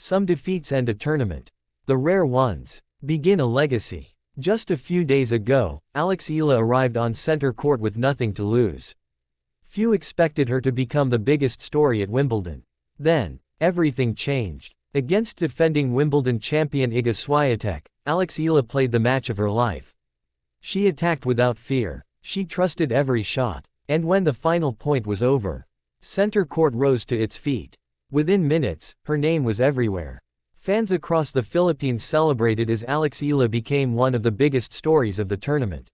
Some defeats end a tournament. The rare ones begin a legacy. Just a few days ago, Alex Eala arrived on center court with nothing to lose. Few expected her to become the biggest story at Wimbledon. Then, everything changed. Against defending Wimbledon champion Iga Świątek, Alex Eala played the match of her life. She attacked without fear. She trusted every shot. And when the final point was over, center court rose to its feet. Within minutes, her name was everywhere. Fans across the Philippines celebrated as Alex Eala became one of the biggest stories of the tournament.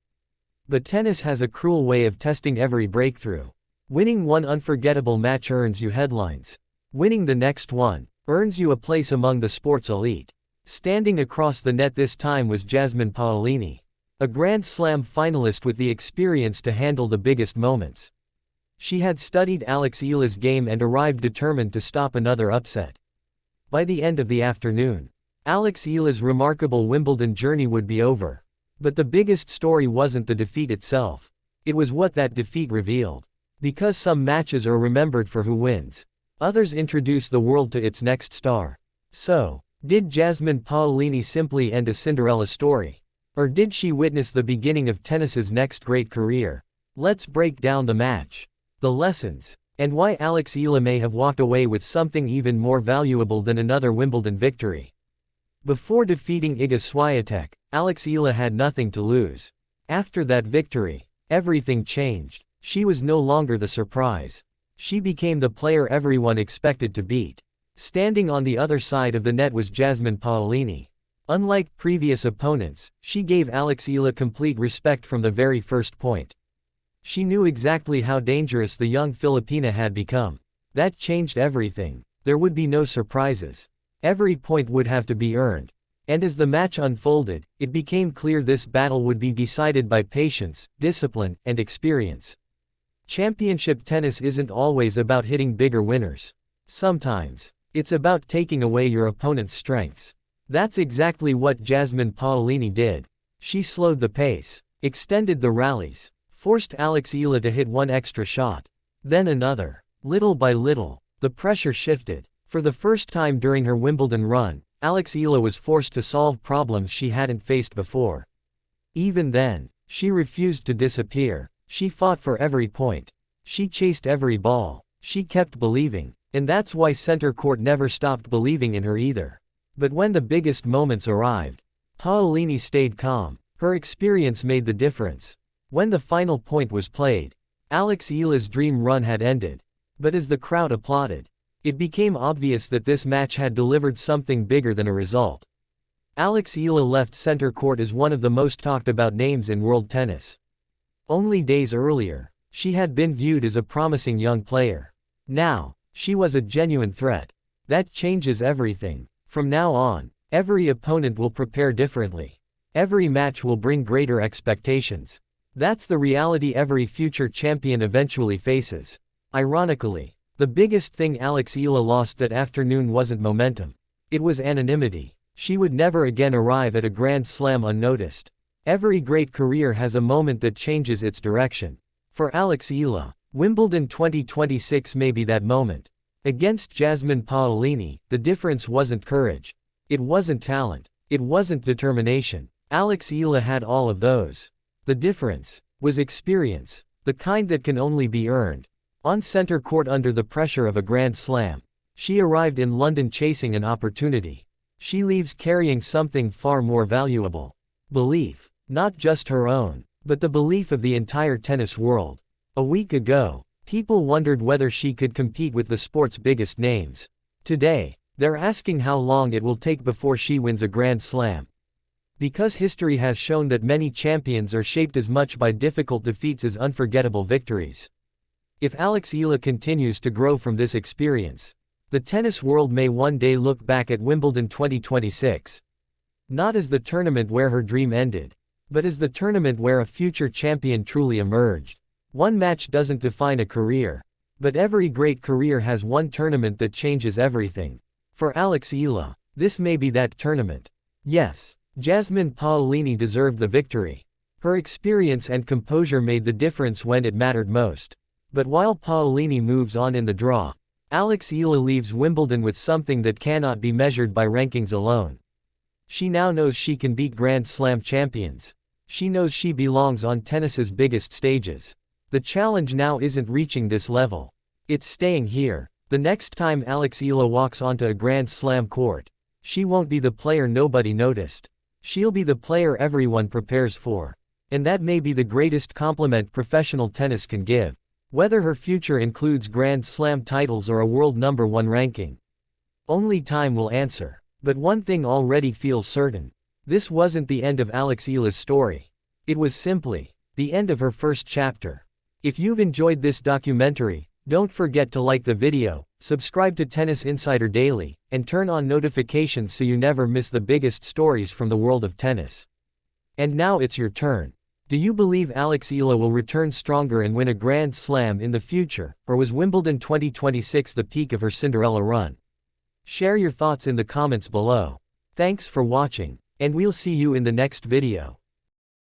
But tennis has a cruel way of testing every breakthrough. Winning one unforgettable match earns you headlines. Winning the next one earns you a place among the sport's elite. Standing across the net this time was Jasmine Paolini, a Grand Slam finalist with the experience to handle the biggest moments. She had studied Alex Eala's game and arrived determined to stop another upset. By the end of the afternoon, Alex Eala's remarkable Wimbledon journey would be over. But the biggest story wasn't the defeat itself. It was what that defeat revealed. Because some matches are remembered for who wins, others introduce the world to its next star. So, did Jasmine Paolini simply end a Cinderella story? Or did she witness the beginning of tennis's next great career? Let's break down the match, the lessons, and why Alex Eala may have walked away with something even more valuable than another Wimbledon victory. Before defeating Iga Świątek, Alex Eala had nothing to lose. After that victory, everything changed. She was no longer the surprise. She became the player everyone expected to beat. Standing on the other side of the net was Jasmine Paolini. Unlike previous opponents, she gave Alex Eala complete respect from the very first point. She knew exactly how dangerous the young Filipina had become. That changed everything. There would be no surprises. Every point would have to be earned. And as the match unfolded, it became clear this battle would be decided by patience, discipline, and experience. Championship tennis isn't always about hitting bigger winners. Sometimes, it's about taking away your opponent's strengths. That's exactly what Jasmine Paolini did. She slowed the pace, extended the rallies, forced Alex Eala to hit one extra shot. Then another. Little by little, the pressure shifted. For the first time during her Wimbledon run, Alex Eala was forced to solve problems she hadn't faced before. Even then, she refused to disappear. She fought for every point. She chased every ball. She kept believing. And that's why center court never stopped believing in her either. But when the biggest moments arrived, Paolini stayed calm. Her experience made the difference. When the final point was played, Alex Eala's dream run had ended. But as the crowd applauded, it became obvious that this match had delivered something bigger than a result. Alex Eala left center court as one of the most talked about names in world tennis. Only days earlier, she had been viewed as a promising young player. Now, she was a genuine threat. That changes everything. From now on, every opponent will prepare differently. Every match will bring greater expectations. That's the reality every future champion eventually faces. Ironically, the biggest thing Alex Eala lost that afternoon wasn't momentum. It was anonymity. She would never again arrive at a Grand Slam unnoticed. Every great career has a moment that changes its direction. For Alex Eala, Wimbledon 2026 may be that moment. Against Jasmine Paolini, the difference wasn't courage. It wasn't talent. It wasn't determination. Alex Eala had all of those. The difference was experience, the kind that can only be earned. On center court under the pressure of a Grand Slam, she arrived in London chasing an opportunity. She leaves carrying something far more valuable. Belief. Not just her own, but the belief of the entire tennis world. A week ago, people wondered whether she could compete with the sport's biggest names. Today, they're asking how long it will take before she wins a Grand Slam. Because history has shown that many champions are shaped as much by difficult defeats as unforgettable victories. If Alex Eala continues to grow from this experience, the tennis world may one day look back at Wimbledon 2026. Not as the tournament where her dream ended, but as the tournament where a future champion truly emerged. One match doesn't define a career, but every great career has one tournament that changes everything. For Alex Eala, this may be that tournament. Yes, Jasmine Paolini deserved the victory. Her experience and composure made the difference when it mattered most. But while Paolini moves on in the draw, Alex Eala leaves Wimbledon with something that cannot be measured by rankings alone. She now knows she can beat Grand Slam champions. She knows she belongs on tennis's biggest stages. The challenge now isn't reaching this level. It's staying here. The next time Alex Eala walks onto a Grand Slam court, she won't be the player nobody noticed. She'll be the player everyone prepares for. And that may be the greatest compliment professional tennis can give. Whether her future includes Grand Slam titles or a world #1 ranking, only time will answer. But one thing already feels certain. This wasn't the end of Alex Eala's story. It was simply the end of her first chapter. If you've enjoyed this documentary, don't forget to like the video, subscribe to Tennis Insider Daily, and turn on notifications so you never miss the biggest stories from the world of tennis. And now it's your turn. Do you believe Alex Eala will return stronger and win a Grand Slam in the future, or was Wimbledon 2026 the peak of her Cinderella run? Share your thoughts in the comments below. Thanks for watching, and we'll see you in the next video.